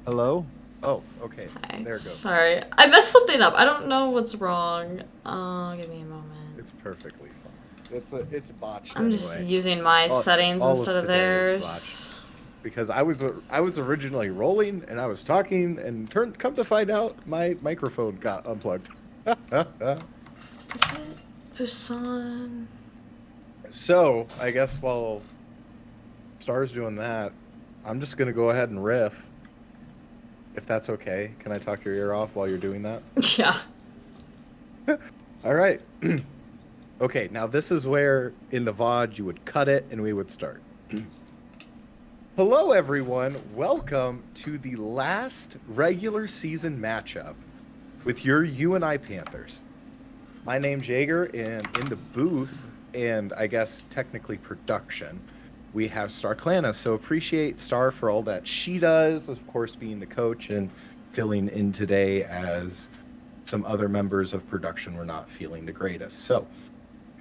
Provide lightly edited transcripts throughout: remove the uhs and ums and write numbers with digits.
Hello? Oh, okay. Hi. There it goes. Sorry. I messed something up. I don't know what's wrong. Give me a moment. It's perfectly fine. It's botched I'm just anyway. using my settings All of instead of today is botched theirs. because I was originally rolling and I was talking and come to find out my microphone got unplugged. Is it Busan? So I guess while Star's doing that, I'm just gonna go ahead and riff if that's okay. Can I talk your ear off while you're doing that? Yeah. All right. Okay, now this is where in the VOD you would cut it and we would start. Hello, everyone. Welcome to the last regular season matchup with your UNI Panthers. My name's Jaeger, and in the booth, and I guess technically production, we have Star Clana. So appreciate Star for all that she does, of course, being the coach and filling in today as some other members of production were not feeling the greatest. So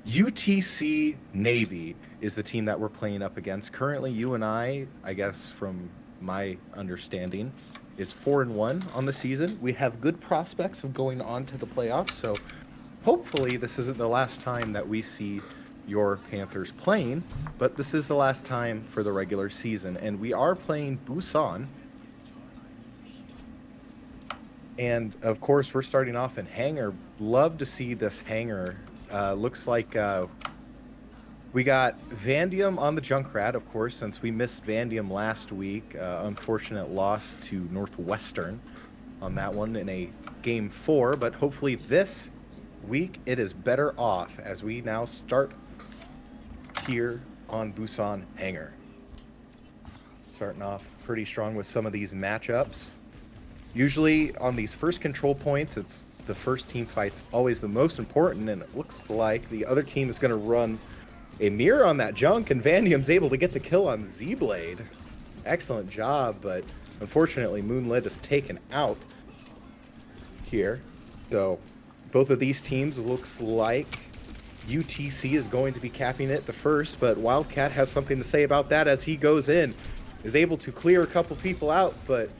UTC Navy is the team that we're playing up against. Currently, I guess from my understanding, is 4-1 on the season. We have good prospects of going on to the playoffs. So hopefully this isn't the last time that we see your Panthers playing, but this is the last time for the regular season. And we are playing Busan. And of course, we're starting off in Hangar. Love to see this Hangar. Looks like we got Vandium on the Junkrat, of course, since we missed Vandium last week. Unfortunate loss to Northwestern on that one in a game 4, but hopefully this week it is better off as we now start here on Busan Hangar. Starting off pretty strong with some of these matchups. Usually on these first control points, it's the first team fight's always the most important, and it looks like the other team is going to run a mirror on that junk, and Vandium's able to get the kill on Z-Blade. Excellent job, but unfortunately Moonlit is taken out here. So both of these teams looks like UTC is going to be capping it the first, but Wildcat has something to say about that as he goes in, is able to clear a couple people out, but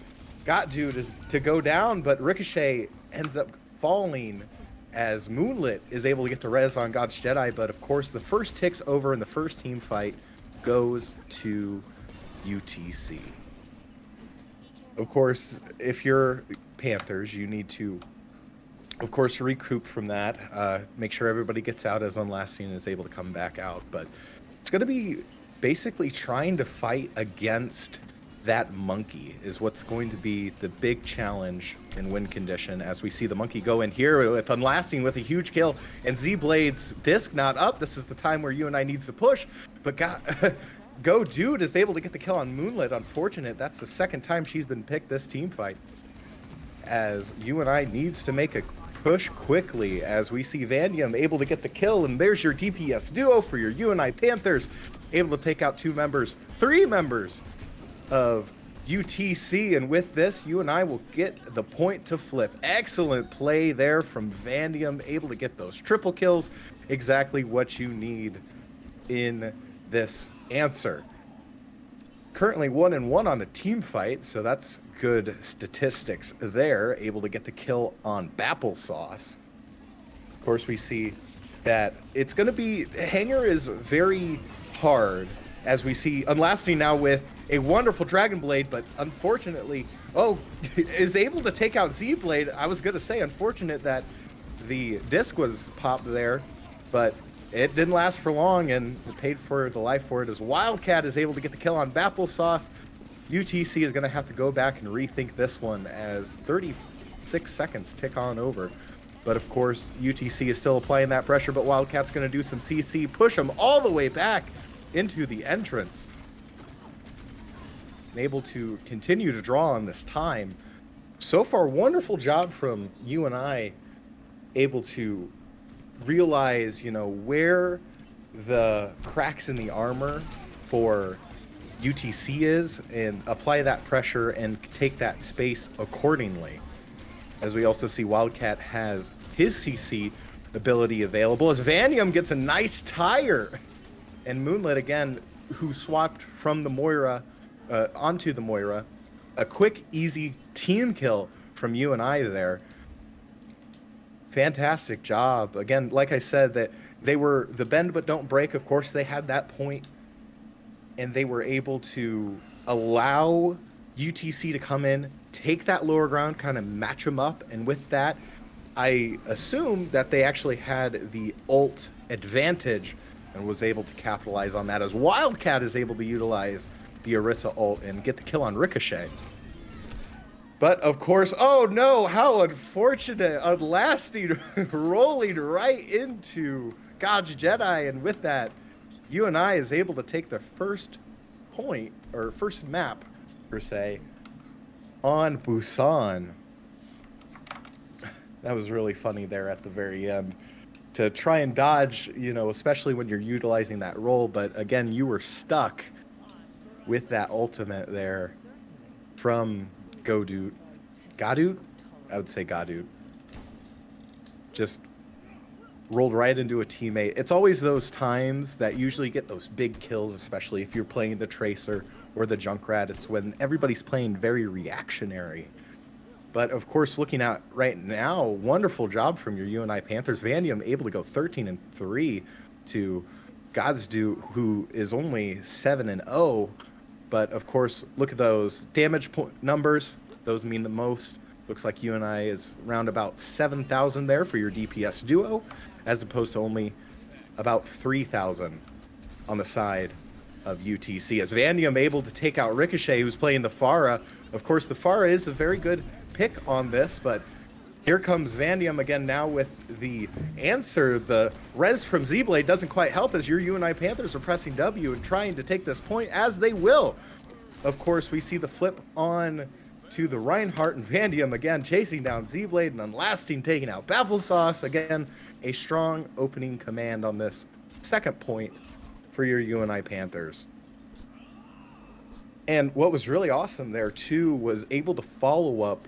got Dude is to go down, but Ricochet ends up falling as Moonlit is able to get the res on God's Jedi. But of course, the first ticks over in the first team fight goes to UTC. Of course, if you're Panthers, you need to, of course, recoup from that. Make sure everybody gets out as Unlasting is able to come back out. But it's going to be basically trying to fight against that monkey is what's going to be the big challenge in win condition as we see the monkey go in here with Unlasting with a huge kill and Z-Blade's disc not up. This is the time where UNI needs to push, but Go Dude is able to get the kill on Moonlit. Unfortunate, that's the second time she's been picked this team fight as UNI needs to make a push quickly as we see Vandium able to get the kill, and there's your DPS duo for your UNI Panthers, able to take out three members of UTC, and with this, UNI will get the point to flip. Excellent play there from Vandium, able to get those triple kills. Exactly what you need in this answer. Currently 1-1 on the team fight, so that's good statistics there. Able to get the kill on Bapple Sauce. Of course, we see that it's going to be... Hangar is very hard, as we see Unlasting now with a wonderful Dragon Blade, but unfortunately, is able to take out Z-Blade. I was going to say, unfortunate that the disc was popped there, but it didn't last for long, and it paid for the life for it as Wildcat is able to get the kill on Bapple Sauce. UTC is going to have to go back and rethink this one as 36 seconds tick on over. But of course, UTC is still applying that pressure, but Wildcat's going to do some CC, push him all the way back into the entrance. And able to continue to draw on this time. So far, wonderful job from UNI, able to realize, where the cracks in the armor for UTC is and apply that pressure and take that space accordingly. As we also see Wildcat has his CC ability available as Vandium gets a nice tire. And Moonlit again, who swapped from the Moira onto the Moira, a quick, easy team kill from UNI there. Fantastic job. Again, like I said, that they were the bend but don't break. Of course, they had that point, and they were able to allow UTC to come in, take that lower ground, kind of match them up. And with that, I assume that they actually had the ult advantage and was able to capitalize on that, as Wildcat is able to utilize the Orisa ult and get the kill on Ricochet. But of course, oh no, how unfortunate, unlasting, rolling right into God's Jedi. And with that, UNI is able to take the first point, or first map, per se, on Busan. That was really funny there at the very end. To try and dodge, you know, especially when you're utilizing that role. But again, you were stuck with that ultimate there from Godut. Godut? I would say Godut. Just rolled right into a teammate. It's always those times that usually get those big kills, especially if you're playing the Tracer or the Junkrat. It's when everybody's playing very reactionary. But of course, looking at right now, wonderful job from your UNI Panthers. Vandium able to go 13-3 to Godsdu, who is only 7-0. But of course, look at those damage numbers. Those mean the most. Looks like UNI is around about 7,000 there for your DPS duo, as opposed to only about 3,000 on the side of UTC. As Vandium able to take out Ricochet, who's playing the Pharah. Of course, the Pharah is a very good pick on this, but here comes Vandium again now with the answer. The res from Z-Blade doesn't quite help, as your UNI Panthers are pressing W and trying to take this point, as they will. Of course, we see the flip on to the Reinhardt, and Vandium again chasing down Z-Blade, and Unlasting taking out Applesauce. Again, a strong opening command on this second point for your UNI Panthers. And what was really awesome there too was able to follow up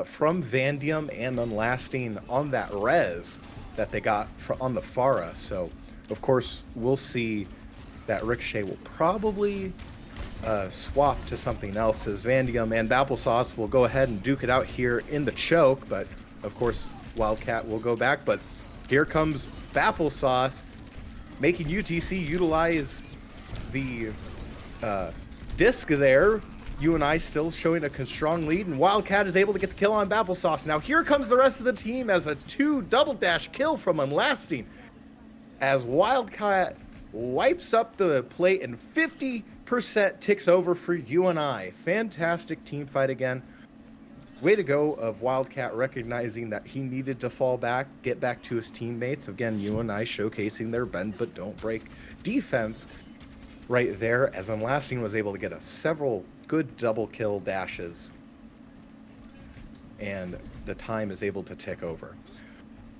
from Vandium and Unlasting on that res that they got on the Pharah. So of course we'll see that Ricochet will probably swap to something else, as Vandium and Applesauce will go ahead and duke it out here in the choke. But of course Wildcat will go back, but here comes Applesauce, making UTC utilize the disc there. UNI still showing a strong lead, and Wildcat is able to get the kill on Applesauce. Now here comes the rest of the team as a 2 double dash kill from Unlasting, as Wildcat wipes up the plate and 50% ticks over for UNI. Fantastic team fight again. Way to go of Wildcat, recognizing that he needed to fall back, get back to his teammates. Again, UNI showcasing their bend but don't break defense right there, as Unlasting was able to get several good double kill dashes, and the time is able to tick over.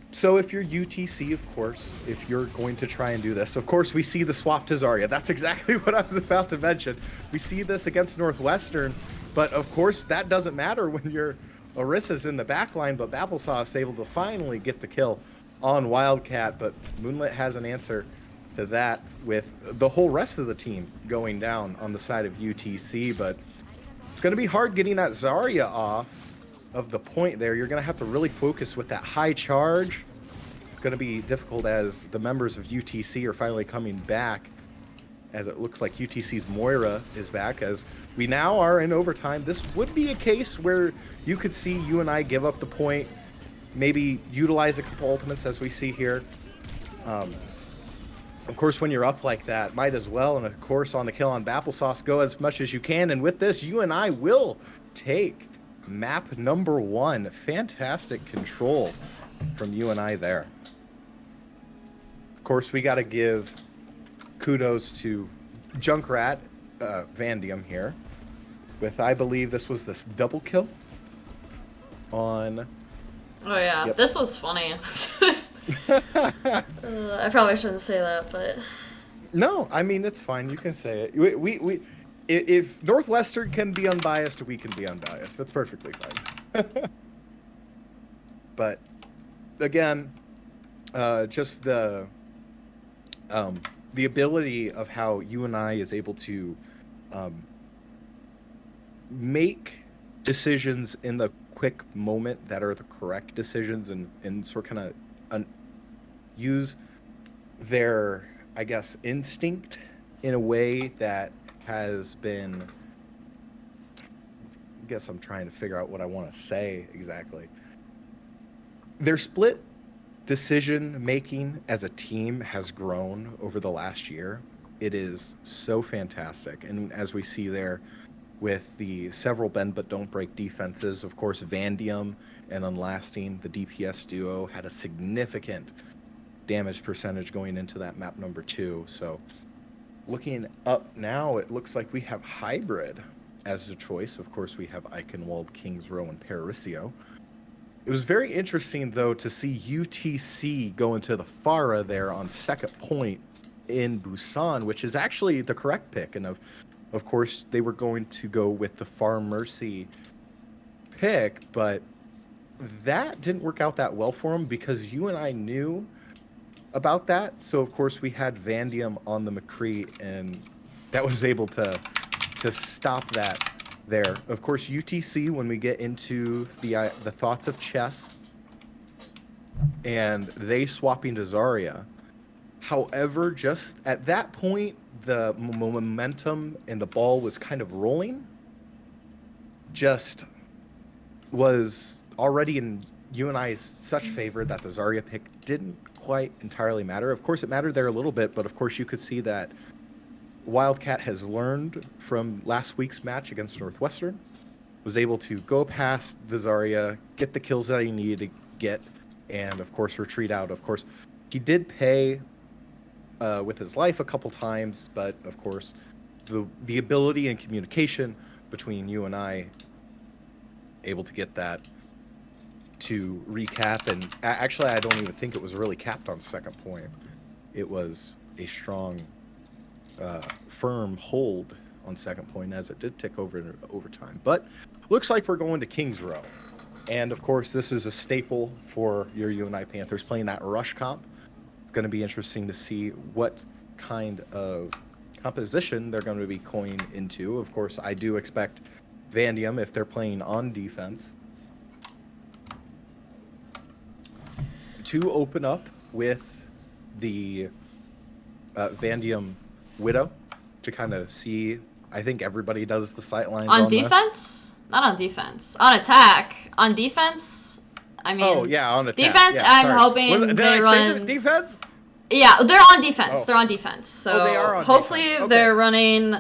So if you're UTC, of course, if you're going to try and do this, of course we see the swap to Zarya. That's exactly what I was about to mention. We see this against Northwestern, but of course that doesn't matter when your Orisa's in the back line. But Applesauce is able to finally get the kill on Wildcat, but Moonlit has an answer to that, with the whole rest of the team going down on the side of UTC. But it's going to be hard getting that Zarya off of the point there. You're going to have to really focus with that high charge. It's going to be difficult, as the members of UTC are finally coming back, as it looks like UTC's Moira is back, as we now are in overtime. This would be a case where you could see UNI give up the point, maybe utilize a couple ultimates, as we see here. Of course, when you're up like that, might as well, and of course on the kill on Applesauce, go as much as you can. And with this, UNI will take map number 1. Fantastic control from UNI there. Of course, we got to give kudos to Junkrat Vandium here, with, I believe this was this double kill on... Oh yeah, yep. This was funny. I probably shouldn't say that, but... No, I mean, it's fine. You can say it. We if Northwestern can be unbiased, we can be unbiased. That's perfectly fine. But again, just the ability of how UNI is able to make decisions in the quick moment that are the correct decisions, and sort of kind of use their, I guess, instinct in a way that has been, I guess I'm trying to figure out what I want to say exactly. Their split decision making as a team has grown over the last year. It is so fantastic. And as we see there with the several bend but don't break defenses, of course, Vandium and Unlasting, the DPS duo, had a significant damage percentage going into that map number 2. So looking up now, it looks like we have Hybrid as a choice. Of course, we have Eichenwald, Kings Row, and Parisico. It was very interesting, though, to see UTC go into the Farah there on second point in Busan, which is actually the correct pick. And of course, they were going to go with the Far Mercy pick, but that didn't work out that well for them because UNI knew about that. So, of course, we had Vandium on the McCree, and that was able to stop that there. Of course, UTC, when we get into the thoughts of chess, and they swapping to Zarya. However, just at that point, the momentum and the ball was kind of rolling. Just was already in UNI's such favor that the Zarya pick didn't quite entirely matter. Of course, it mattered there a little bit, but of course you could see that Wildcat has learned from last week's match against Northwestern, was able to go past the Zarya, get the kills that he needed to get, and of course retreat out. Of course, he did pay with his life a couple times, but of course the ability and communication between you and I, able to get that to recap. And actually, I don't even think it was really capped on second point. It was a strong firm hold on second point, as it did tick over in overtime. But looks like we're going to Kings Row. And of course, this is a staple for your UNI Panthers, playing that rush comp. It's going to be interesting to see what kind of composition they're going to be going into. Of course, I do expect Vandium, if they're playing on defense, to open up with the Vandium Widow to kind of see. I think everybody does the sight lines on defense. Not on defense. On attack. On defense. I mean. Oh yeah, on attack. Defense. Yeah, I'm hoping they run defense. Yeah, they're on defense. Oh. They're on defense. So they are on hopefully defense. Okay. they're running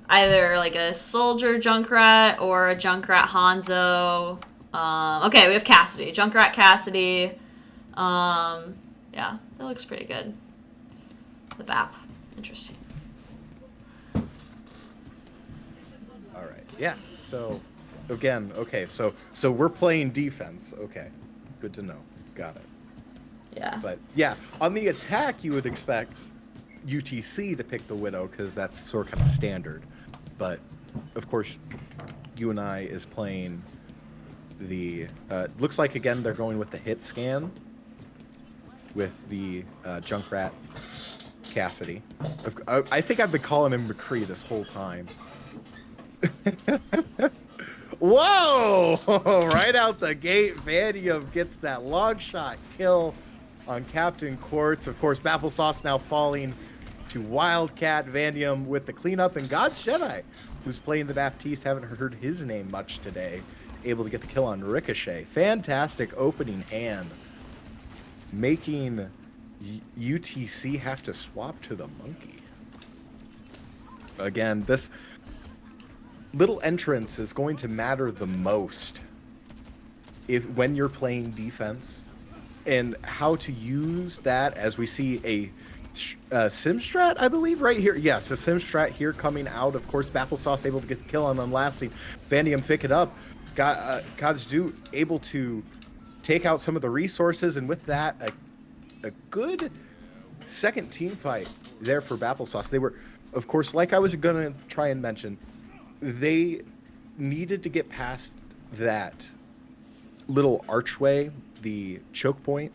either like a soldier Junkrat or a Junkrat Hanzo. Okay, we have Cassidy. Junkrat Cassidy. Yeah, that looks pretty good. The BAP. Interesting. All right. Yeah. So again, okay. So we're playing defense. Okay. Good to know. Got it. Yeah. But yeah, on the attack, you would expect UTC to pick the Widow because that's sort of kind of standard. But of course, UNI is playing the. Looks like again they're going with the hit scan with the Junkrat Cassidy. I think I've been calling him McCree this whole time. Whoa! Right out the gate, Vandium gets that long shot kill on Captain Quartz. Of course, Applesauce now falling to Wildcat. Vandium with the cleanup, and God's Jedi, who's playing the Baptiste, haven't heard his name much today, able to get the kill on Ricochet. Fantastic opening hand, making UTC have to swap to the Monkey. Again, this little entrance is going to matter the most when you're playing defense, and how to use that, as we see a Simstrat, I believe, right here. Yes, a Simstrat here coming out. Of course, Applesauce able to get the kill on Unlasting. Vandium pick it up. Kazu able to take out some of the resources, and with that, a good second team fight there for Applesauce. They were, of course, like I was going to try and mention, they needed to get past that little archway, the choke point,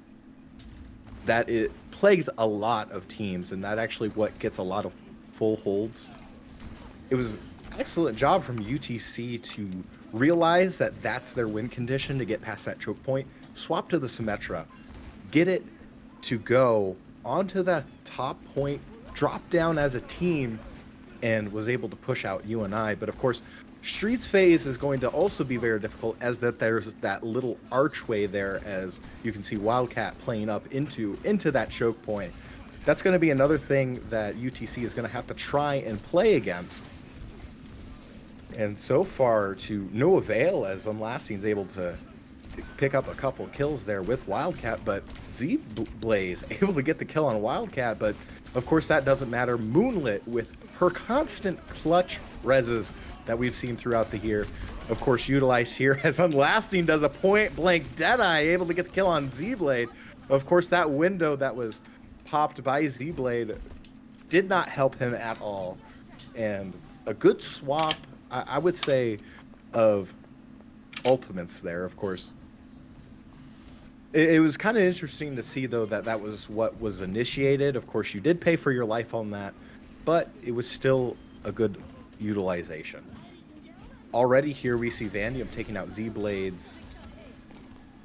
that it plagues a lot of teams, and that actually what gets a lot of full holds. It was excellent job from UTC to realize that that's their win condition to get past that choke point, swap to the Symmetra, get it to go onto that top point, drop down as a team, and was able to push out UNI. But of course, Streets phase is going to also be very difficult, as that there's that little archway there, as you can see Wildcat playing up into that choke point. That's going to be another thing that UTC is going to have to try and play against. And so far, to no avail, as Unlasting is able to pick up a couple kills there with Wildcat, but Z-Blaze able to get the kill on Wildcat, but of course that doesn't matter. Moonlit, with her constant clutch reses that we've seen throughout the year, of course utilized here as Unlasting does a point-blank Deadeye, able to get the kill on Z-Blade. Of course, that window that was popped by Z-Blade did not help him at all. And a good swap, I would say, of ultimates there, of course. It was kind of interesting to see, though, that that was what was initiated. Of course, you did pay for your life on that, but it was still a good utilization. Already here we see Vandium taking out Z-Blade's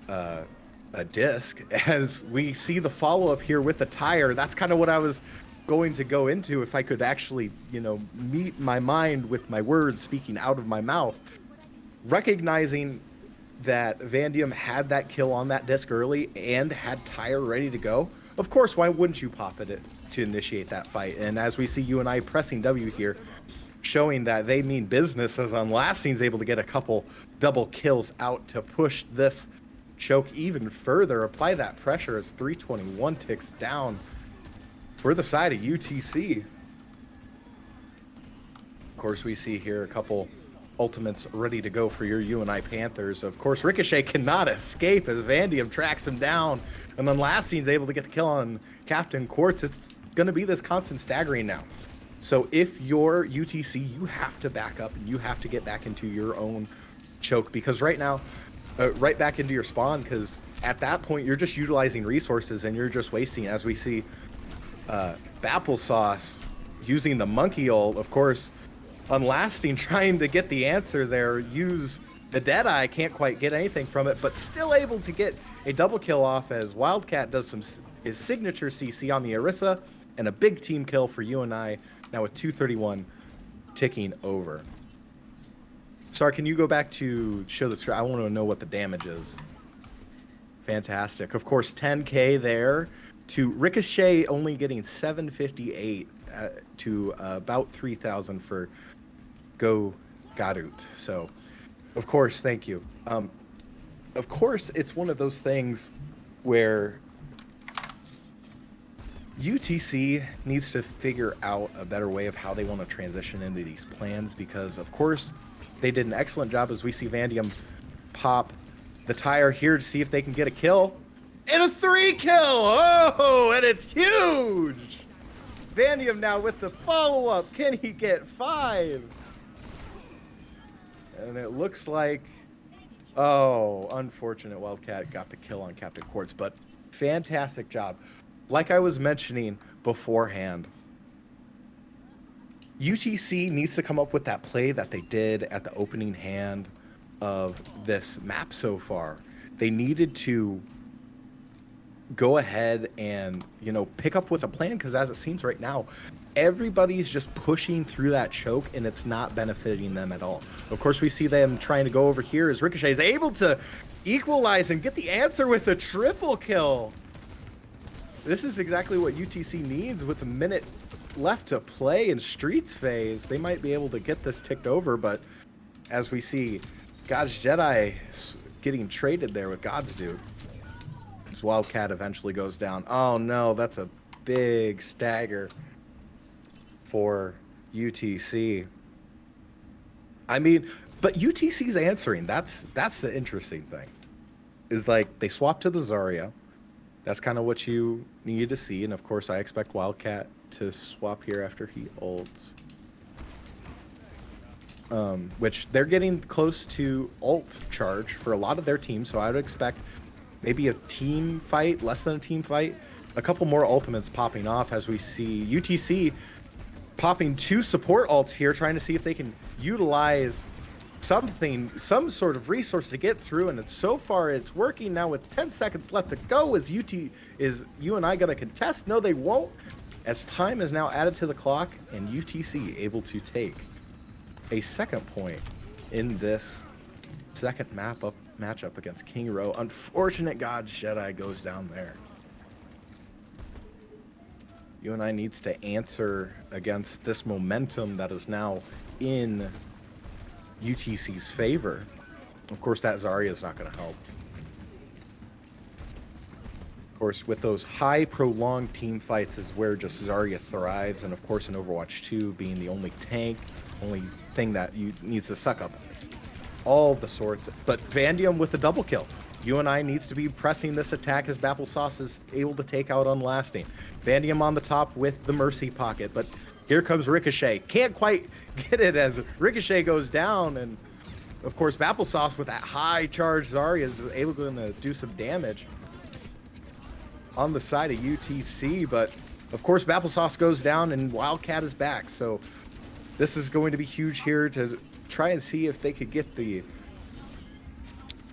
a disc, as we see the follow-up here with the tire. That's kind of what I was going to go into, if I could actually, you know, meet my mind with my words speaking out of my mouth. Recognizing that Vandium had that kill on that disc early and had tire ready to go, of course, why wouldn't you pop it to initiate that fight? And as we see UNI pressing W here, showing that they mean business, as Unlasting is able to get a couple double kills out to push this choke even further, apply that pressure as 321 ticks down for the side of UTC. Of course, we see here a couple ultimates ready to go for your UNI Panthers. Of course, Ricochet cannot escape as Vandium tracks him down, and then Lasting's able to get the kill on Captain Quartz. It's going to be this constant staggering now. So if you're UTC, you have to back up and you have to get back into your own choke, because right now, right back into your spawn, because at that point you're just utilizing resources and you're just wasting. As we see Bapplesauce using the monkey ult, of course, Unlasting trying to get the answer there, use the Deadeye, can't quite get anything from it, but still able to get a double kill off as Wildcat does his signature CC on the Orisa, and a big team kill for UNI, now with 231 ticking over. Sorry, can you go back to show the screen? I want to know what the damage is. Fantastic. Of course, 10K there to Ricochet, only getting 758 to about 3,000 for Go Garut. So, of course, thank you. Of course, it's one of those things where UTC needs to figure out a better way of how they want to transition into these plans, because, of course, they did an excellent job, as we see Vandium pop the tire here to see if they can get a kill. And a 3 kill! Oh, and it's huge! Vandium now with the follow-up. Can he get 5? And it looks like, oh, unfortunate, Wildcat got the kill on Captain Quartz, but fantastic job. Like I was mentioning beforehand, UTC needs to come up with that play that they did at the opening hand of this map so far. They needed to go ahead and, you know, pick up with a plan, because as it seems right now, everybody's just pushing through that choke and it's not benefiting them at all. Of course, we see them trying to go over here as Ricochet is able to equalize and get the answer with a triple kill. This is exactly what UTC needs with a minute left to play in Streets phase. They might be able to get this ticked over, but as we see, God's Jedi getting traded there with God's Dude. As Wildcat eventually goes down. Oh no, that's a big stagger for UTC. I mean, but UTC's answering. That's the interesting thing. Is like they swap to the Zarya. That's kind of what you needed to see, and of course I expect Wildcat to swap here after he ults. Which they're getting close to ult charge for a lot of their teams, so I would expect maybe a team fight, less than a team fight. A couple more ultimates popping off as we see UTC popping 2 support ults here, trying to see if they can utilize some sort of resource to get through, and so far it's working. Now with 10 seconds left to go, is UNI gonna contest? No, they won't, as time is now added to the clock, and UTC able to take a second point in this second matchup against King Row. Unfortunate God's Jedi goes down there. UNI needs to answer against this momentum that is now in UTC's favor. Of course, that Zarya is not going to help. Of course, with those high prolonged team fights is where just Zarya thrives, and of course in Overwatch 2 being the only tank, only thing that needs to suck up all the sorts. But Vandium with a double kill. UNI needs to be pressing this attack as Applesauce is able to take out Unlasting. Vandium on the top with the Mercy Pocket, but here comes Ricochet. Can't quite get it as Ricochet goes down, and of course Applesauce with that high charge Zarya is able to do some damage on the side of UTC, but of course Applesauce goes down and Wildcat is back. So this is going to be huge here to try and see if they could get the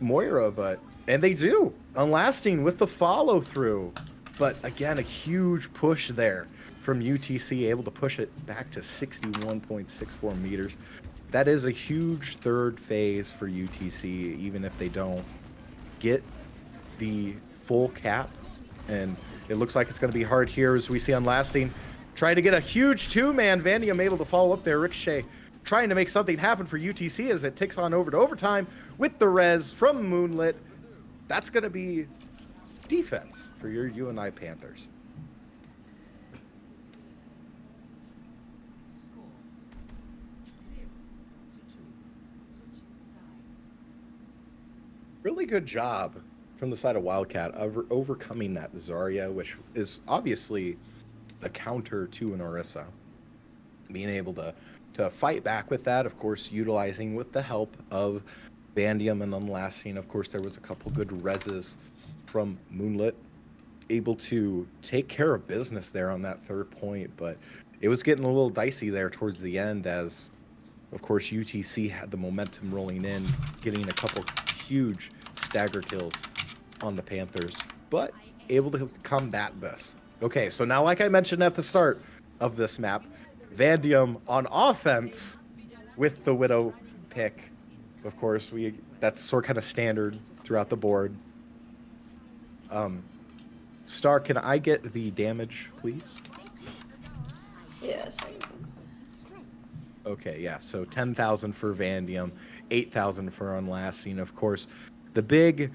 Moira, and they do. Unlasting with the follow through, but again a huge push there from UTC, able to push it back to 61.64 meters. That is a huge third phase for UTC, even if they don't get the full cap. And it looks like it's going to be hard here as we see Unlasting trying to get a huge 2-man. Vandium able to follow up there. Ricochet trying to make something happen for UTC as it ticks on over to overtime with the res from Moonlit. That's going to be defense for your UNI Panthers. Really good job from the side of Wildcat of overcoming that Zarya, which is obviously a counter to an Orisa. Being able to fight back with that, of course, utilizing with the help of Vandium and Unlasting. Of course, there was a couple good reses from Moonlit, able to take care of business there on that third point, but it was getting a little dicey there towards the end as, of course, UTC had the momentum rolling in, getting a couple huge stagger kills on the Panthers, but able to combat this. Okay, so now, like I mentioned at the start of this map, Vandium on offense with the Widow pick. Of course, that's sort of kind of standard throughout the board. Star, can I get the damage, please? Yes. Okay, yeah, so 10,000 for Vandium, 8,000 for Unlasting. Of course, the big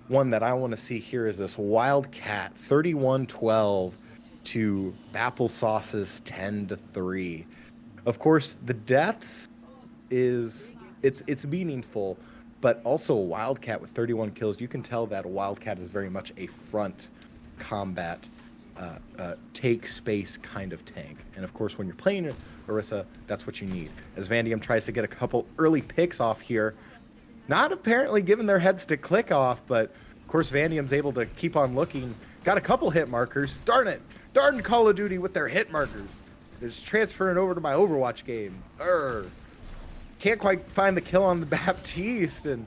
one that I want to see here is this Wildcat 31-12 to Applesauce's 10-3. Of course, the deaths it's meaningful, but also Wildcat with 31 kills. You can tell that Wildcat is very much a front combat, take space kind of tank. And of course, when you're playing Orisa, that's what you need. As Vandium tries to get a couple early picks off here, not apparently giving their heads to click off, but of course Vandium's able to keep on looking. Got a couple hit markers. Darn it. Darn Call of Duty with their hit markers. It's transferring over to my Overwatch game. Can't quite find the kill on the Baptiste. And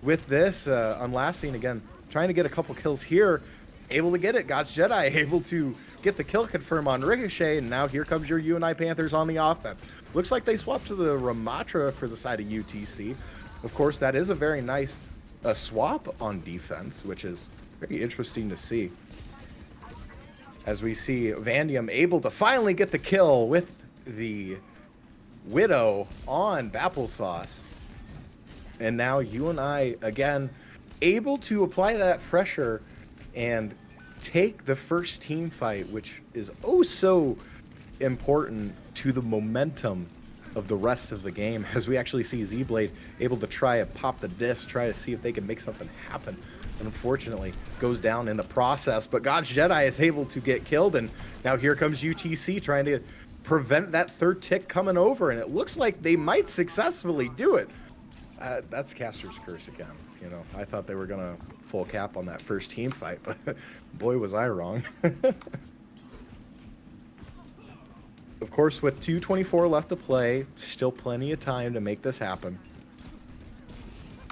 with this, Unlasting again, trying to get a couple kills here. Able to get it. God's Jedi able to get the kill confirm on Ricochet. And now here comes your UNI Panthers on the offense. Looks like they swapped to the Ramatra for the side of UTC. Of course, that is a very nice swap on defense, which is very interesting to see. As we see Vandium able to finally get the kill with the Widow on Applesauce. And now UNI, again, able to apply that pressure and take the first team fight, which is oh so important to the momentum of the rest of the game, as we actually see Z-Blade able to try and pop the disc, try to see if they can make something happen. Unfortunately, goes down in the process, but God's Jedi is able to get killed, and now here comes UTC trying to prevent that third tick coming over, and it looks like they might successfully do it. That's Caster's Curse again. You know, I thought they were going to full cap on that first team fight, but boy, was I wrong. Of course, with 2:24 left to play, still plenty of time to make this happen.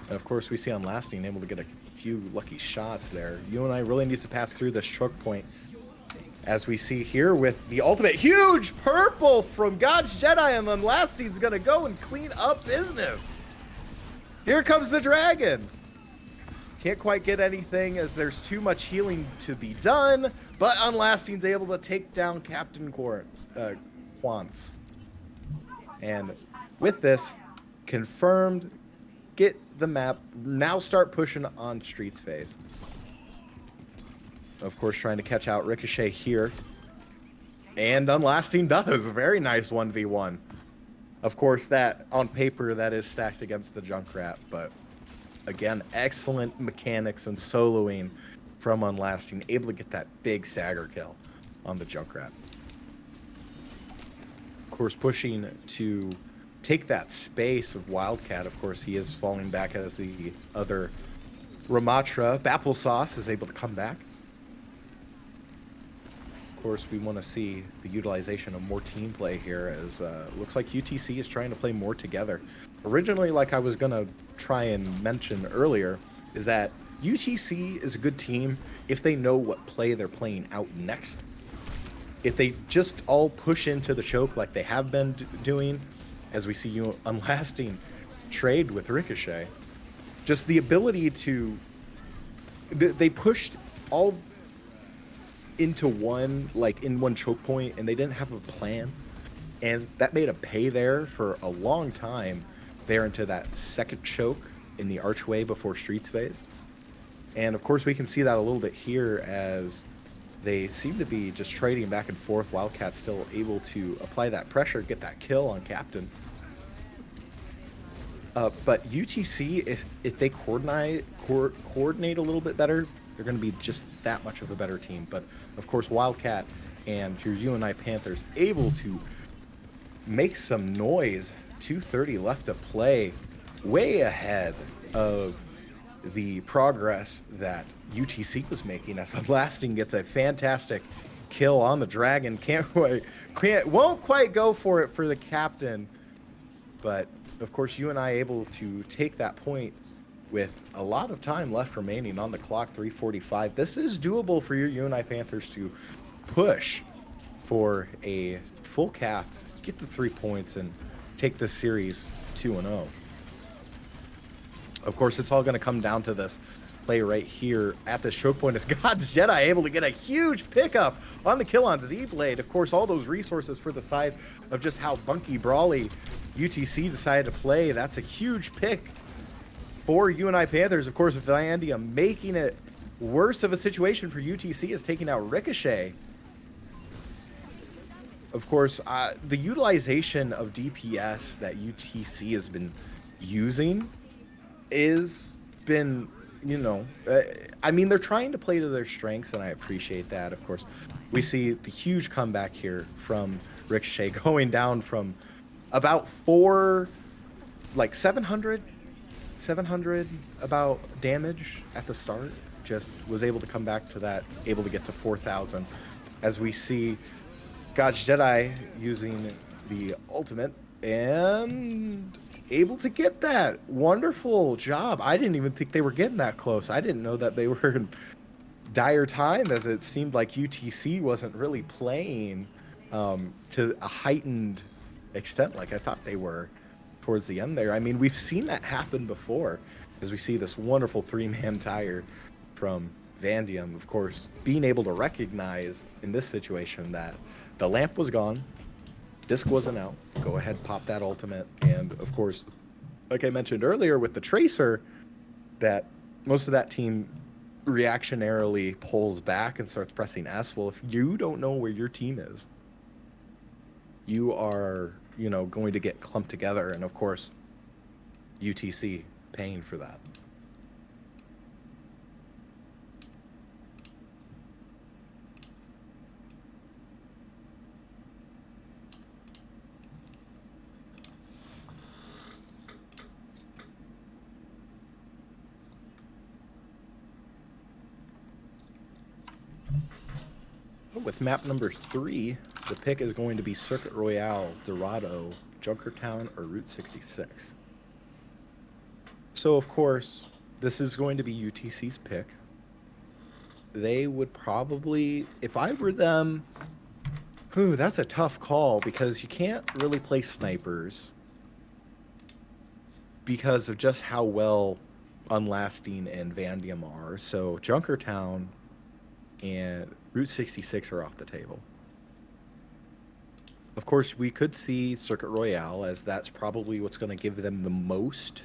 And of course, we see Unlasting able to get a few lucky shots there. UNI really needs to pass through this choke point. As we see here with the ultimate huge purple from God's Jedi, and Unlasting's gonna go and clean up business. Here comes the dragon. Can't quite get anything as there's too much healing to be done, but Unlasting's able to take down Captain Quantz. And with this confirmed, get the map, now start pushing on Streets phase. Of course, trying to catch out Ricochet here. And Unlasting does. Very nice 1v1. Of course, that on paper, that is stacked against the Junkrat, but again, excellent mechanics and soloing from Unlasting, able to get that big stagger kill on the Junkrat. Of course, pushing to take that space of Wildcat. Of course, he is falling back as the other Ramatra. Applesauce is able to come back. Of course, we want to see the utilization of more team play here, as looks like UTC is trying to play more together. Originally, like I was going to try and mention earlier, is that UTC is a good team if they know what play they're playing out next. If they just all push into the choke like they have been doing, as we see you Unlasting trade with Ricochet, just the ability to... They pushed all into one, like in one choke point, and they didn't have a plan. And that made them pay there for a long time, there into that second choke in the archway before Streets phase. And of course, we can see that a little bit here as they seem to be just trading back and forth. Wildcat still able to apply that pressure, get that kill on Captain. But UTC, if they coordinate a little bit better, they're going to be just that much of a better team. But of course, Wildcat and your UNI Panthers able to make some noise. 2:30 left to play, way ahead of the progress that UTC was making, as Unlasting gets a fantastic kill on the dragon. Won't quite go for it for the captain, but of course UNI able to take that point with a lot of time left remaining on the clock. 3:45. This is doable for your UNI Panthers to push for a full cap, get the 3 points, and take this series 2-0. Of course, it's all going to come down to this play right here at the choke point, as God's Jedi able to get a huge pickup on the kill on Z-Blade. Of course, all those resources for the side of just how bunky brawly UTC decided to play. That's a huge pick for UNI Panthers. Of course, with Vandium making it worse of a situation for UTC, is taking out Ricochet. Of course, the utilization of DPS that UTC has been using is been, you know, I mean, they're trying to play to their strengths, and I appreciate that. Of course, we see the huge comeback here from Ricochet, going down from about 700 about damage at the start. Just was able to come back to that, able to get to 4,000, as we see God's Jedi using the ultimate and able to get that. Wonderful job. I didn't even think they were getting that close. I didn't know that they were in dire time, as it seemed like UTC wasn't really playing to a heightened extent like I thought they were towards the end there. I mean, we've seen that happen before, as we see this wonderful 3-man tire from Vandium. Of course, being able to recognize in this situation that the lamp was gone, disc wasn't out, go ahead, pop that ultimate. And of course, like I mentioned earlier with the Tracer, that most of that team reactionarily pulls back and starts pressing S. Well, if you don't know where your team is, you are, you know, going to get clumped together. And of course, UTC paying for that. With map number 3 The pick is going to be Circuit Royale, Dorado, Junkertown, or Route 66. So, of course, this is going to be UTC's pick. They would probably, if I were them, that's a tough call because you can't really play snipers because of just how well Unlasting and Vandium are. So Junkertown and Route 66 are off the table. Of course, we could see Circuit Royale, as that's probably what's going to give them the most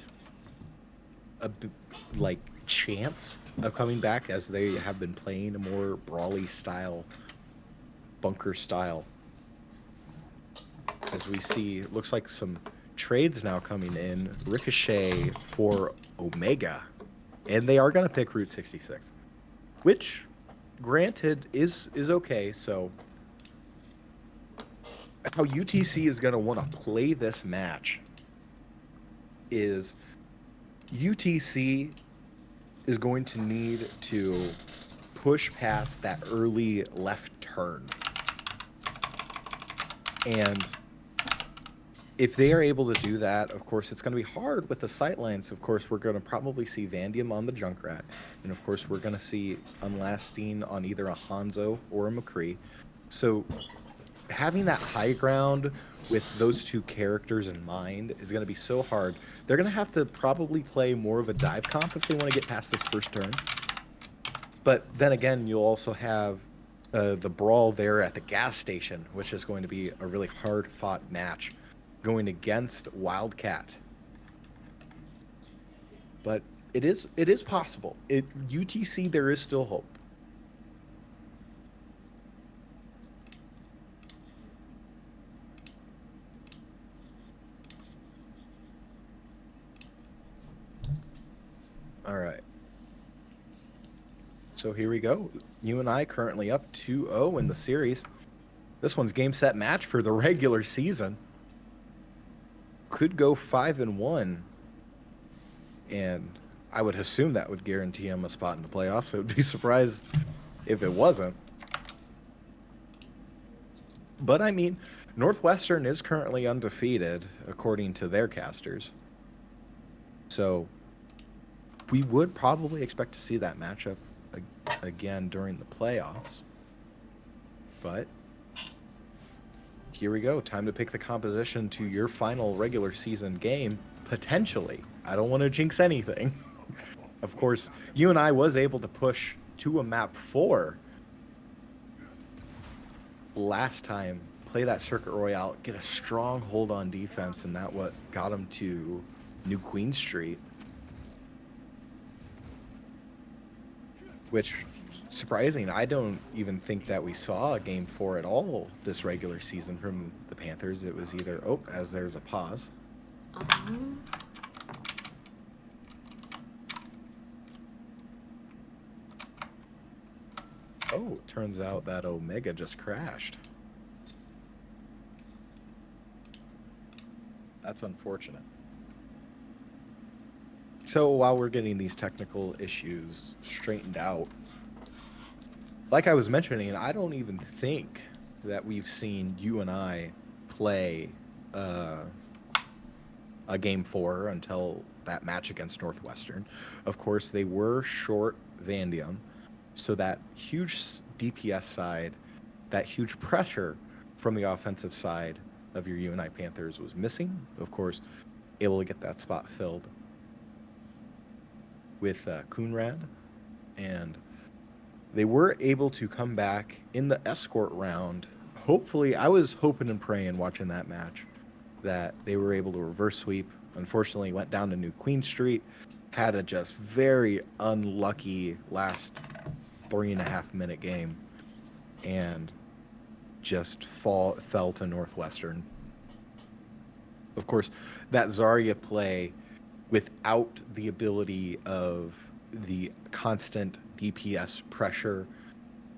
chance of coming back, as they have been playing a more brawly style, bunker style. As we see, it looks like some trades now coming in. Ricochet for Omega, and they are going to pick Route 66, which, granted, is okay. So how UTC is going to want to play this match is UTC is going to need to push past that early left turn. And if they are able to do that, of course, it's going to be hard with the sightlines. Of course, we're going to probably see Vandium on the Junkrat. And of course, we're going to see Unlasting on either a Hanzo or a McCree. So having that high ground with those two characters in mind is going to be so hard. They're going to have to probably play more of a dive comp if they want to get past this first turn. But then again, you'll also have the brawl there at the gas station, which is going to be a really hard-fought match going against Wildcat. But it is possible. UTC, there is still hope. All right. So here we go. UNI currently up 2-0 in the series. This one's game, set, match for the regular season. Could go 5-1. And I would assume that would guarantee him a spot in the playoffs. I would be surprised if it wasn't. But I mean, Northwestern is currently undefeated, according to their casters. So we would probably expect to see that matchup again during the playoffs. But here we go. Time to pick the composition to your final regular season game, potentially. I don't want to jinx anything. Of course, UNI was able to push to a map 4 last time, play that Circuit Royale, get a strong hold on defense, and that what got them to New Queen Street. Which, surprising, I don't even think that we saw a game 4 at all this regular season from the Panthers. It was either, as there's a pause. Oh, it turns out that Omega just crashed. That's unfortunate. So while we're getting these technical issues straightened out, like I was mentioning, I don't even think that we've seen UNI play a game 4 until that match against Northwestern. Of course, they were short Vandium, so that huge DPS side, that huge pressure from the offensive side of your UNI Panthers was missing. Of course, able to get that spot filled with Coonrad, and they were able to come back in the escort round. Hopefully, I was hoping and praying watching that match that they were able to reverse sweep. Unfortunately, went down to New Queen Street, had a just very unlucky last 3.5 minute game, and just fell to Northwestern. Of course, that Zarya play, without the ability of the constant DPS pressure,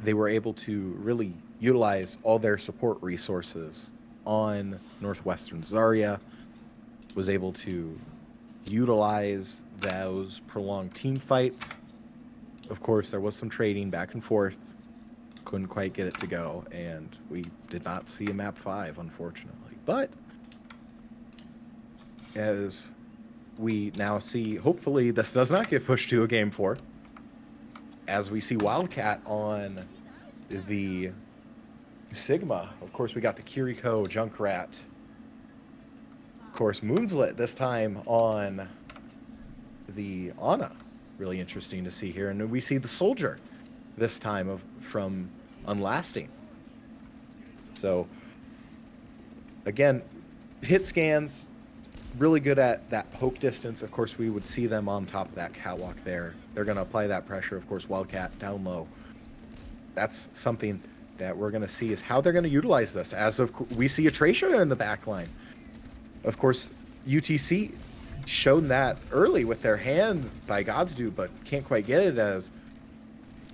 they were able to really utilize all their support resources on Northwestern. Zarya was able to utilize those prolonged team fights. Of course, there was some trading back and forth. couldn't quite get it to go, and we did not see a map 5, unfortunately. But as we now see, hopefully this does not get pushed to a game 4, as we see Wildcat on the Sigma. Of course, we got the Kiriko, Junkrat. Of course, Moonslit this time on the Ana. Really interesting to see here. And we see the Soldier this time from Unlasting. So, again, hit scans, really good at that poke distance. Of course, we would see them on top of that catwalk there. They're going to apply that pressure. Of course, Wildcat down low. That's something that we're going to see is how they're going to utilize this. As of we see a Tracer in the back line. Of course, UTC shown that early with their hand by God's Due, but can't quite get it as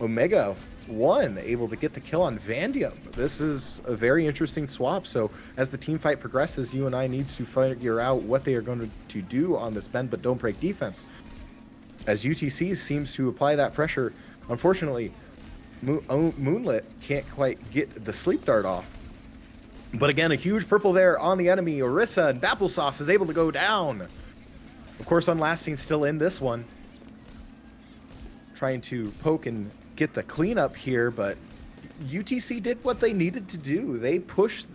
Omega 1 able to get the kill on Vandium. This is a very interesting swap. So as the team fight progresses, UNI needs to figure out what they are going to do on this bend but don't break defense. As UTC seems to apply that pressure, unfortunately, Moonlit can't quite get the sleep dart off. But again, a huge purple there on the enemy. Orisa and Applesauce is able to go down. Of course, Unlasting still in this one. Trying to poke and get the cleanup here, but UTC did what they needed to do. They pushed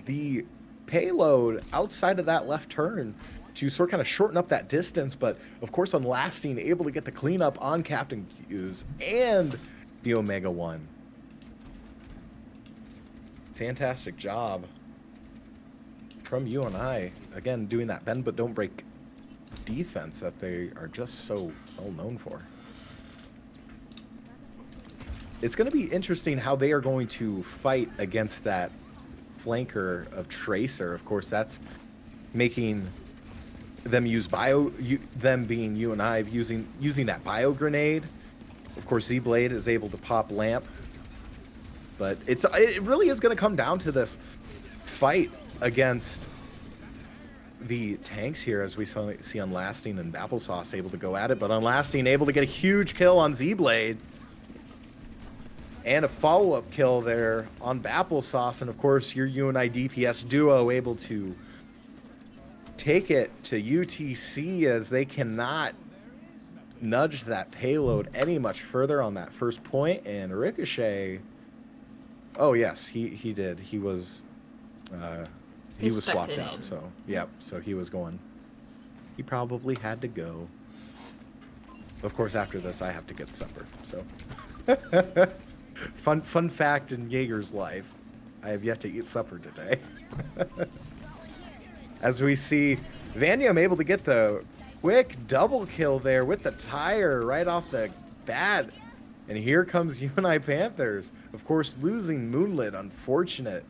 the payload outside of that left turn to sort of kind of shorten up that distance. But of course, Unlasting able to get the cleanup on Captain Q's and the Omega 1. Fantastic job from UNI. Again, doing that bend but don't break defense that they are just so well known for. It's going to be interesting how they are going to fight against that flanker of Tracer. Of course, that's making them use them being UNI using that bio grenade. Of course, Z-Blade is able to pop lamp. But it really is going to come down to this fight against the tanks here, as we see Unlasting and Applesauce able to go at it. But Unlasting able to get a huge kill on Z-Blade. And a follow-up kill there on Applesauce. And of course, your UNI DPS duo able to take it to UTC as they cannot nudge that payload any much further on that first point. And Ricochet... Oh yes, he did. He was swapped out. So yep. So he was going. He probably had to go. Of course, after this, I have to get supper. So fun fact in Jaeger's life, I have yet to eat supper today. As we see Vandium able to get the quick double kill there with the tire right off the bat. And here comes UNI Panthers. Of course, losing Moonlit, unfortunate.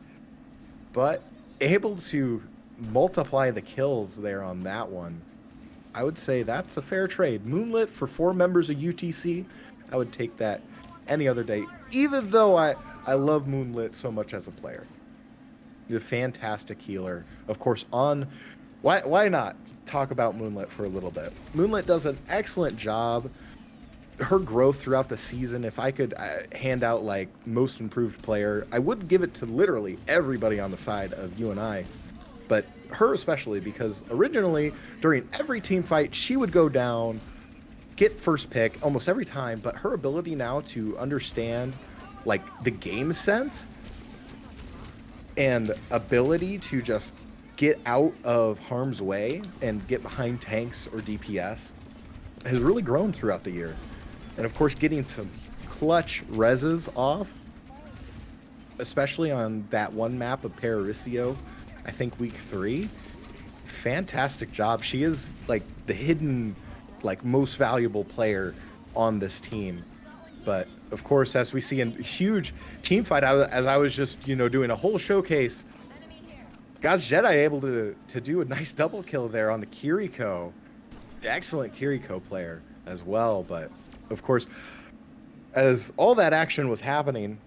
But able to multiply the kills there on that one. I would say that's a fair trade. Moonlit for 4 members of UTC. I would take that any other day. Even though I love Moonlit so much as a player. He's a fantastic healer. Of course, why not talk about Moonlit for a little bit? Moonlit does an excellent job. Her growth throughout the season, if I could hand out like most improved player, I would give it to literally everybody on the side of UNI, but her especially, because originally during every team fight she would go down, get first pick almost every time, but her ability now to understand like the game sense and ability to just get out of harm's way and get behind tanks or DPS has really grown throughout the year. And of course, getting some clutch reses off, especially on that one map of Pararicio, I think week 3. Fantastic job. She is like the hidden, like most valuable player on this team. But of course, as we see in huge team fight, as I was just, doing a whole showcase, God's Jedi able to do a nice double kill there on the Kiriko. Excellent Kiriko player as well, but of course, as all that action was happening,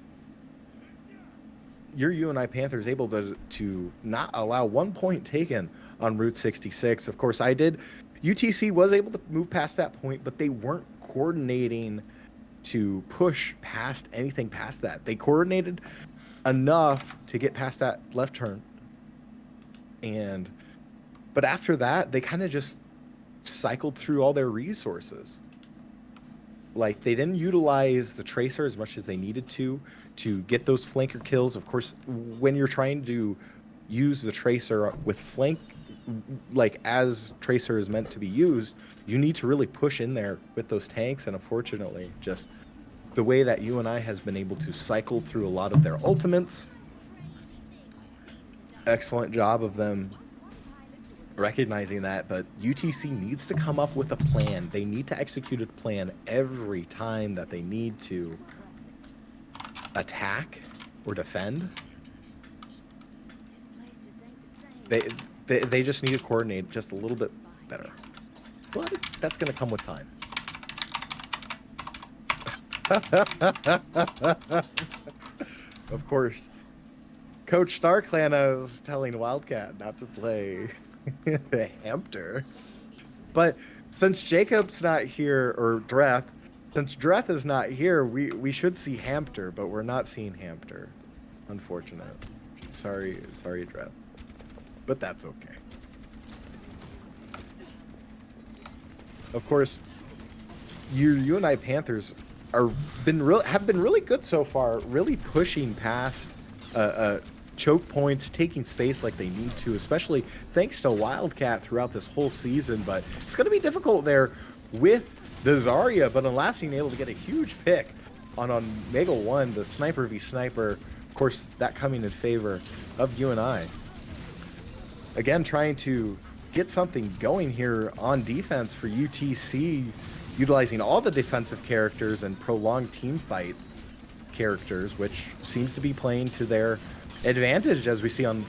your UNI Panthers able to not allow 1 point taken on Route 66. Of course, UTC was able to move past that point, but they weren't coordinating to push past anything past that. They coordinated enough to get past that left turn. But after that, they kind of just cycled through all their resources. Like, they didn't utilize the tracer as much as they needed to get those flanker kills. Of course, when you're trying to use the tracer with flank, like as tracer is meant to be used, you need to really push in there with those tanks. And unfortunately, just the way that UNI has been able to cycle through a lot of their ultimates, excellent job of them recognizing that. But UTC needs to come up with a plan. They need to execute a plan every time that they need to attack or defend. They just need to coordinate just a little bit better. But that's going to come with time. Of course, Coach StarClan is telling Wildcat not to play Hampter. But since Jacob's not here, or Dreth, since Dreth is not here, we should see Hampter, but we're not seeing Hampter. Unfortunate. Sorry, Dreth. But that's okay. Of course, your UNI Panthers have been really good so far, really pushing past choke points, taking space like they need to, especially thanks to Wildcat throughout this whole season. But it's going to be difficult there with the Zarya, but Unlasting able to get a huge pick on Mega 1, the sniper v sniper. Of course, that coming in favor of UNI. Again, trying to get something going here on defense for UTC, utilizing all the defensive characters and prolonged team fight characters, which seems to be playing to their advantage, as we see on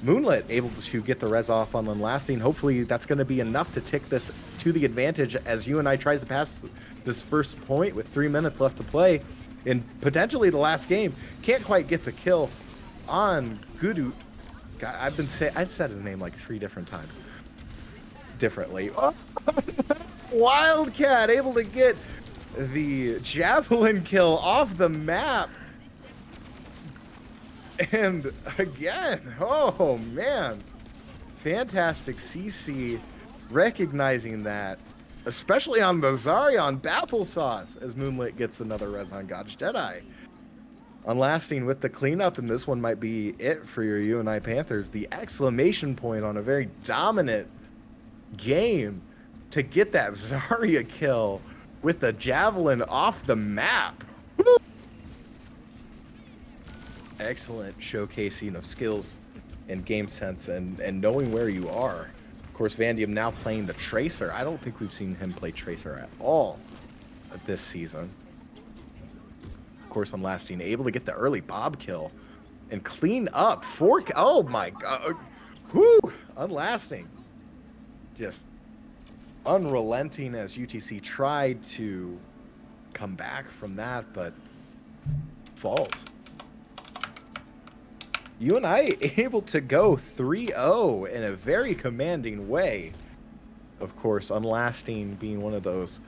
Moonlit, able to get the res off on Unlasting. Hopefully that's going to be enough to tick this to the advantage as UNI tries to pass this first point with 3 minutes left to play in potentially the last game. Can't quite get the kill on Gudut. I said his name like 3 different times differently. Wildcat able to get the javelin kill off the map. And again, oh man, fantastic CC recognizing that, especially on the Zarya on Babel Sauce, as Moonlit gets another res on God's Jedi. Unlasting with the cleanup, and this one might be it for your UNI Panthers. The exclamation point on a very dominant game to get that Zarya kill with the javelin off the map. Woo! Excellent showcasing of skills and game sense and knowing where you are. Of course, Vandium now playing the Tracer. I don't think we've seen him play Tracer at all this season. Of course, Unlasting able to get the early Bob kill and clean up 4. Oh my god. Whoo! Unlasting. Just unrelenting as UTC tried to come back from that, but falls. UNI able to go 3-0 in a very commanding way. Of course, Unlasting being one of those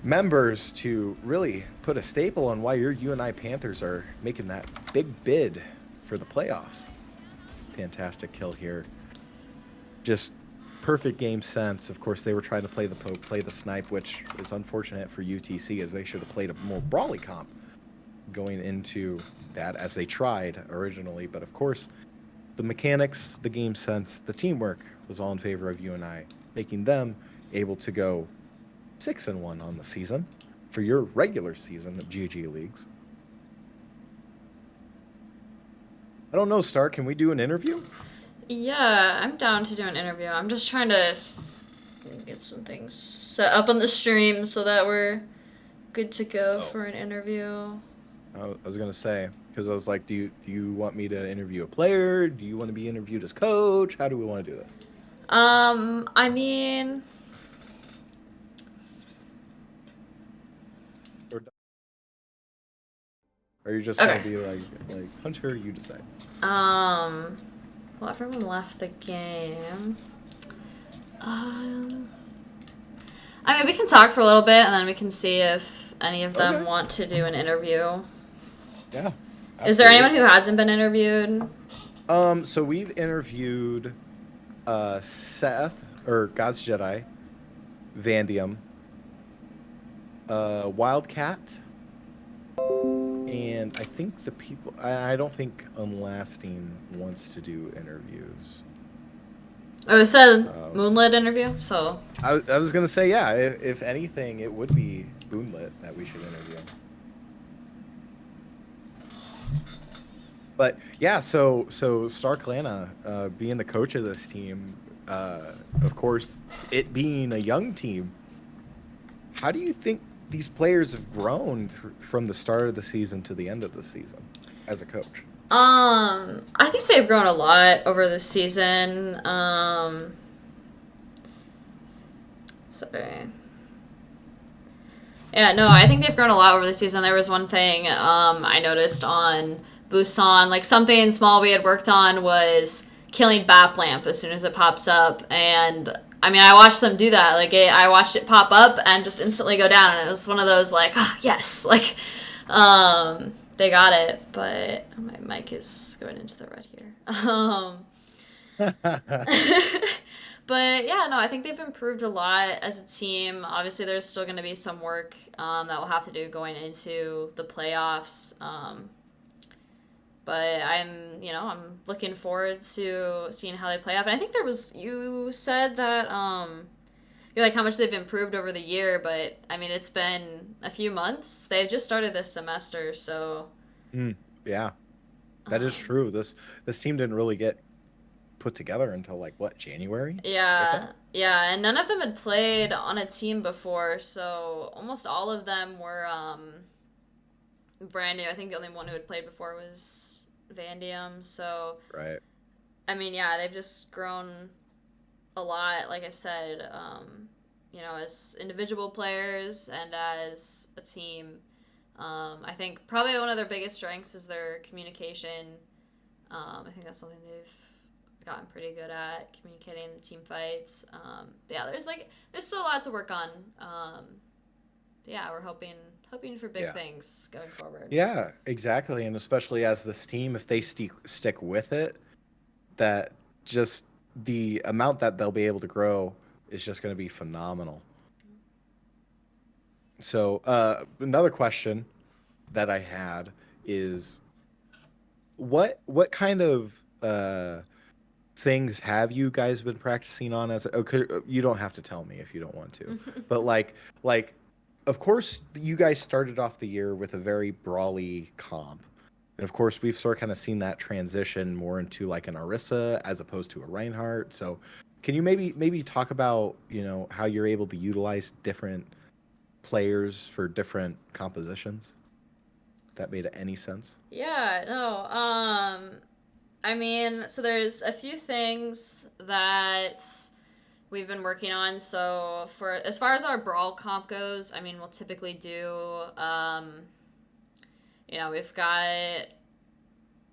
members to really put a staple on why your UNI Panthers are making that big bid for the playoffs. Fantastic kill here. Just perfect game sense. Of course, they were trying to play the poke, play the snipe, which is unfortunate for UTC, as they should have played a more brawly comp going into that, as they tried originally. But of course, the mechanics, the game sense, the teamwork was all in favor of UNI, making them able to go 6-1 on the season for your regular season of GGLeagues. I don't know, Star, can we do an interview? Yeah, I'm down to do an interview. I'm just trying to get some things set up on the stream so that we're good to go for an interview. I was gonna say, because I was like, do you want me to interview a player? Do you want to be interviewed as coach? How do we want to do this? I mean, Or are you just gonna be like Hunter? You decide. well, everyone left the game. I mean, we can talk for a little bit, and then we can see if any of them Okay. want to do an interview. Yeah. Is there anyone Absolutely. who hasn't been interviewed? So we've interviewed Seth or God's Jedi, Vandium, Wildcat, and I think the people. I don't think Unlasting wants to do interviews. Oh, it said Um, Moonlit interview, so. I was gonna say, yeah. If anything, it would be Moonlit that we should interview. But yeah, so Starklana, being the coach of this team, of course, it being a young team, how do you think these players have grown from the start of the season to the end of the season as a coach? I think they've grown a lot over the season. Sorry. Yeah, no, I think they've grown a lot over the season. There was one thing I noticed on Busan, like something small we had worked on was killing Bap Lamp as soon as it pops up, and I mean I watched them do that. Like I watched it pop up and just instantly go down, and it was one of those like yes, like they got it. But my mic is going into the red here. But yeah, no, I think they've improved a lot as a team. Obviously, there's still going to be some work that we'll have to do going into the playoffs. But I'm looking forward to seeing how they play off. And I think you said that you're like how much they've improved over the year, but I mean, it's been a few months. They've just started this semester, so. Yeah, that is Um, true. This team didn't really get put together until like what, January, if Yeah, that? yeah, and none of them had played on a team before, so almost all of them were brand new. I think the only one who had played before was Vandium. So, Right. I mean, yeah, they've just grown a lot, like I've said, as individual players and as a team. I think probably one of their biggest strengths is their communication. I think that's something they've gotten pretty good at communicating in the team fights. Yeah, there's still a lot to work on. Yeah, we're hoping for big Yeah. things going forward. Yeah, exactly. And especially as this team, if they stick with it, that just the amount that they'll be able to grow is just going to be phenomenal. So, another question that I had is what kind of things have you guys been practicing on as okay, you don't have to tell me if you don't want to. But like of course you guys started off the year with a very brawly comp. And of course we've sort of kind of seen that transition more into like an Orisa as opposed to a Reinhardt. So can you maybe talk about, how you're able to utilize different players for different compositions? That made any sense? Yeah, no. I mean, so there's a few things that we've been working on. So for as far as our brawl comp goes, I mean, we'll typically do we've got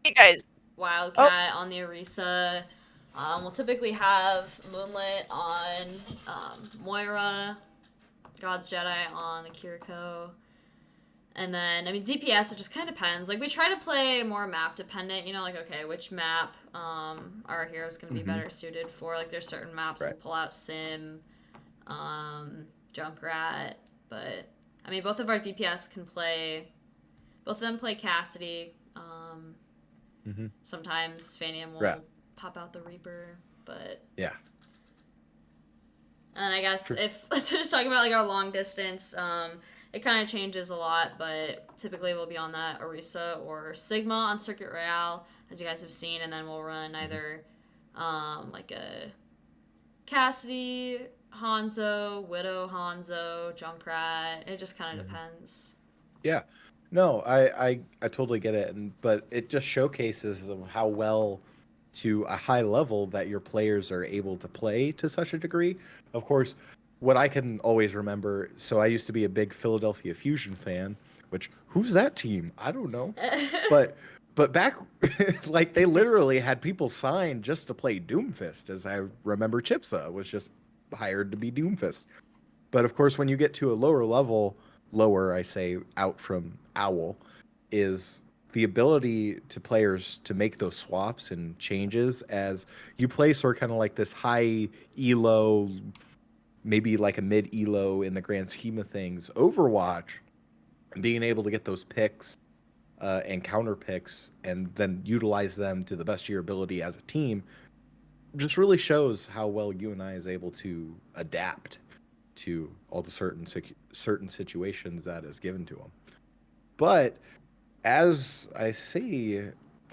Hey guys. Oh, Wildcat on the Orisa. We'll typically have Moonlit on Moira, God's Jedi on the Kiriko. And then, I mean, DPS, it just kind of depends. Like, we try to play more map dependent, like, okay, which map our hero's going to be Mm-hmm. better suited for. Like, there's certain maps Right. we'll pull out Sim, Junkrat. But, I mean, both of our DPS both of them play Cassidy. Mm-hmm. Sometimes Fanium will Right. pop out the Reaper, but. Yeah. And I guess True. if just talking about like our long distance, it kind of changes a lot, but typically we'll be on that Orisa or Sigma on Circuit Royale, as you guys have seen, and then we'll run either like a Cassidy, Hanzo, Widow Hanzo, Junkrat. It just kind of depends. Yeah. No, I totally get it, but it just showcases of how well to a high level that your players are able to play to such a degree. Of course, what I can always remember, so I used to be a big Philadelphia Fusion fan, which who's that team? I don't know. But back like they literally had people signed just to play Doomfist, as I remember Chipsa was just hired to be Doomfist. But of course, when you get to a lower level, lower, I say out from owl, is the ability to players to make those swaps and changes as you play sort of kind of like this high elo, maybe like a mid elo in the grand scheme of things. Overwatch, being able to get those picks and counter picks and then utilize them to the best of your ability as a team just really shows how well UNI is able to adapt to all the certain situations that is given to them. But as I see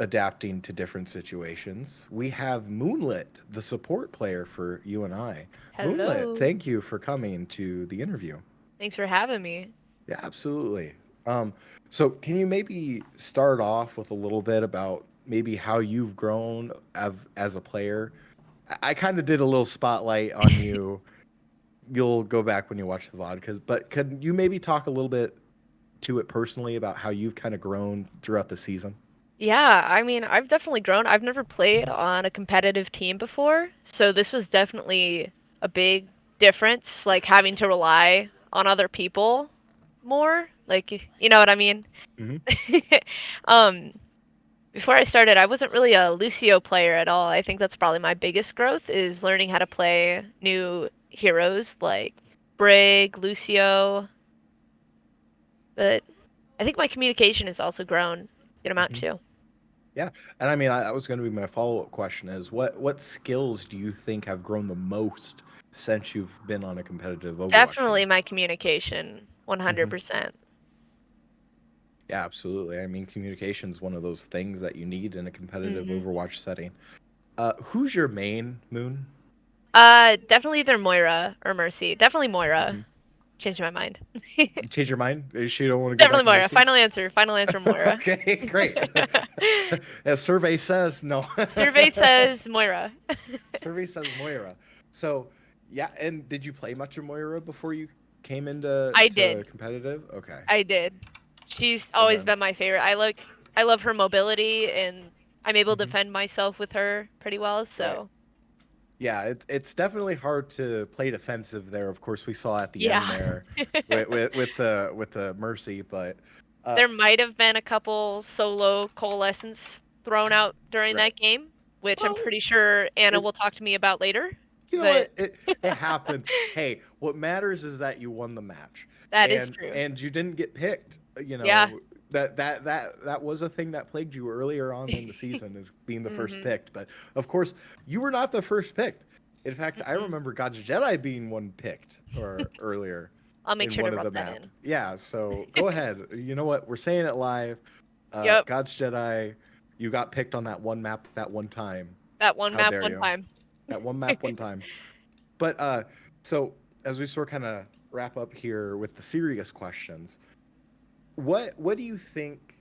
adapting to different situations, we have Moonlit, the support player for UNI. Moonlit, Hello. thank you for coming to the interview. Thanks for having me. Yeah, absolutely. So can you maybe start off with a little bit about maybe how you've grown as a player? I kind of did a little spotlight on you. You'll go back when you watch the VOD, but could you maybe talk a little bit to it personally about how you've kind of grown throughout the season? Yeah, I mean, I've definitely grown. I've never played on a competitive team before, so this was definitely a big difference, like having to rely on other people more. Like, you know what I mean? Mm-hmm. Um, Before I started, I wasn't really a Lucio player at all. I think that's probably my biggest growth is learning how to play new heroes like Brig, Lucio, but I think my communication has also grown a good amount Mm-hmm. too. Yeah, and I mean, I was going to be my follow-up question is what skills do you think have grown the most since you've been on a competitive Overwatch Definitely team? my communication, Mm-hmm. 100%. Yeah, absolutely. I mean, communication is one of those things that you need in a competitive Hmm. Overwatch setting. Who's your main, Moon? Definitely either Moira or Mercy. Definitely Moira. Mm-hmm. Changing my mind. You change your mind? You don't want to go Definitely back to Moira. Mercy? Final answer. Final answer, Moira. Okay, great. As survey says, no. Survey says Moira. Survey says Moira. So, yeah, and did you play much of Moira before you came into I to did. competitive? Okay. I did. She's And always then, been my favorite. I love her mobility and I'm able to mhm, defend myself with her pretty well, right. so Yeah, it's definitely hard to play defensive there. Of course, we saw at the end yeah. there with the Mercy, but uh, There might have been a couple solo coalescence thrown out during right. that game, which I'm Well, pretty sure Anna it will talk to me about later. you know But what it happened. Hey, what matters is that you won the match, that is and true. and you didn't get picked. Yeah. That was a thing that plagued you earlier on in the season is being the first Mhm. picked. But of course, you were not the first picked. In fact, I Mm-mm. remember God's Jedi being one picked or earlier I'll make in sure to one of the rub that map. in. Yeah, so go ahead. You know what? We're saying it live. Yep. God's Jedi, you got picked on that one map that one time. That one How map dare one you? time. That one map one time. But so as we sort of kind of wrap up here with the serious questions, what do you think?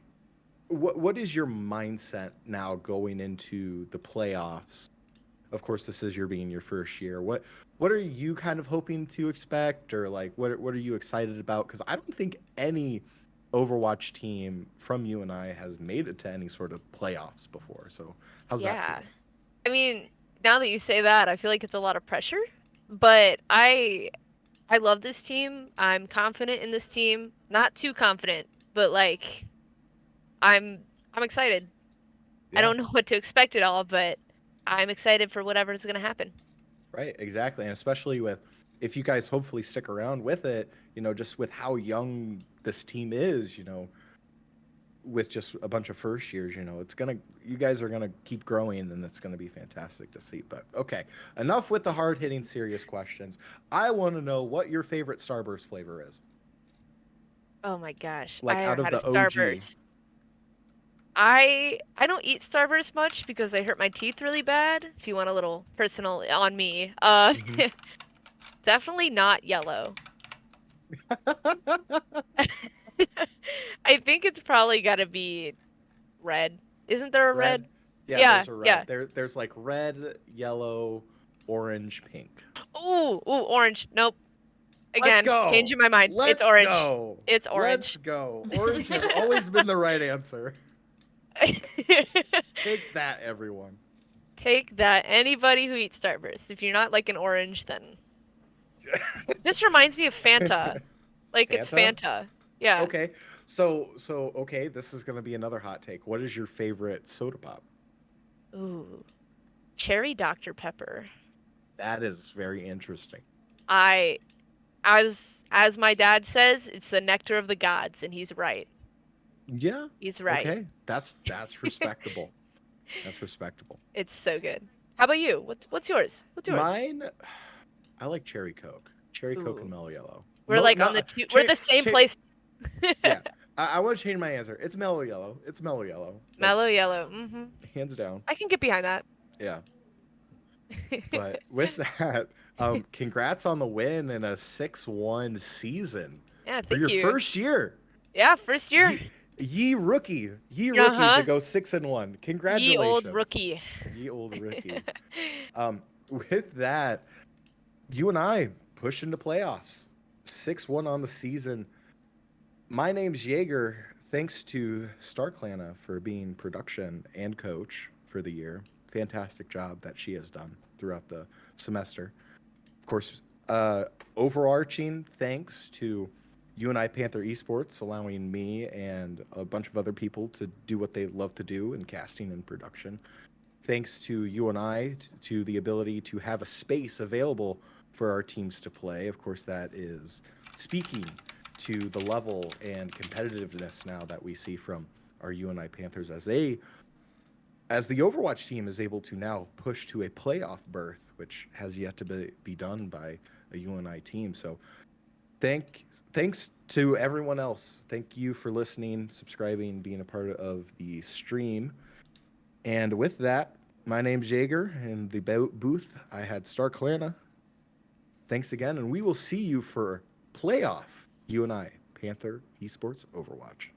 What is your mindset now going into the playoffs? Of course, this is being your first year. What are you kind of hoping to expect, or like what are you excited about? Because I don't think any Overwatch team from UNI has made it to any sort of playoffs before. So how's that Yeah. feel? I mean, now that you say that, I feel like it's a lot of pressure, but I love this team. I'm confident in this team. Not too confident, but like I'm excited. I Yeah. don't know what to expect at all, but I'm excited for whatever's gonna happen. Right, exactly. And especially with if you guys hopefully stick around with it, just with how young this team is, with just a bunch of first years, you guys are gonna keep growing and it's gonna be fantastic to see. But okay, enough with the hard hitting serious questions. I want to know what your favorite Starburst flavor is. Oh my gosh, I Like out haven't of had a the OG. Starburst. I don't eat Starburst much because I hurt my teeth really bad. If you want a little personal on me, Hmm. definitely not yellow. I think it's probably gotta be red. Isn't there a Red? red? Yeah, Yeah, there's a red. yeah. There's like red, yellow, orange, pink. Ooh, orange. Nope. Let's Again, go. changing my mind. It's Let's orange. go. It's Let's orange. go. Orange has always been the right answer. Take that, everyone. Take that. Anybody who eats Starburst. If you're not like an orange, then Just reminds me of Fanta. Like it's Fanta? Fanta. Yeah. Okay. So okay, this is gonna be another hot take. What is your favorite soda pop? Ooh. Cherry Dr. Pepper. That is very interesting. I as my dad says, it's the nectar of the gods, and he's right. Yeah. He's right. Okay. That's respectable. That's respectable. It's so good. How about you? What's yours? What's yours? Mine, I like cherry Coke. Cherry Coke and Ooh. Mellow Yellow. We're like on No, the two. We're the same place. yeah. I want to change my answer. It's Mellow Yellow. It's Mellow Yellow. Like, Mellow yellow. Mm-hmm. hands down. I can get behind that. Yeah. But with that, congrats on the win in a 6-1 season Yeah, for thank your you. first year. Yeah, first year. Ye rookie Uh-huh. to go 6-1. Ye old Congratulations, rookie. ye old rookie. With that, you and I push into playoffs. 6-1 on the season. My name's Jaeger. Thanks to StarClana for being production and coach for the year. Fantastic job that she has done throughout the semester. Of course, overarching thanks to UNI Panther Esports, allowing me and a bunch of other people to do what they love to do in casting and production. Thanks to UNI to the ability to have a space available for our teams to play. Of course, that is speaking to the level and competitiveness now that we see from our UNI Panthers as the Overwatch team is able to now push to a playoff berth, which has yet to be done by a UNI team. So thanks to everyone else. Thank you for listening, subscribing, being a part of the stream. And with that, my name's Jaeger. In the booth, I had StarClana. Thanks again, and we will see you for playoff UNI Panther Esports Overwatch.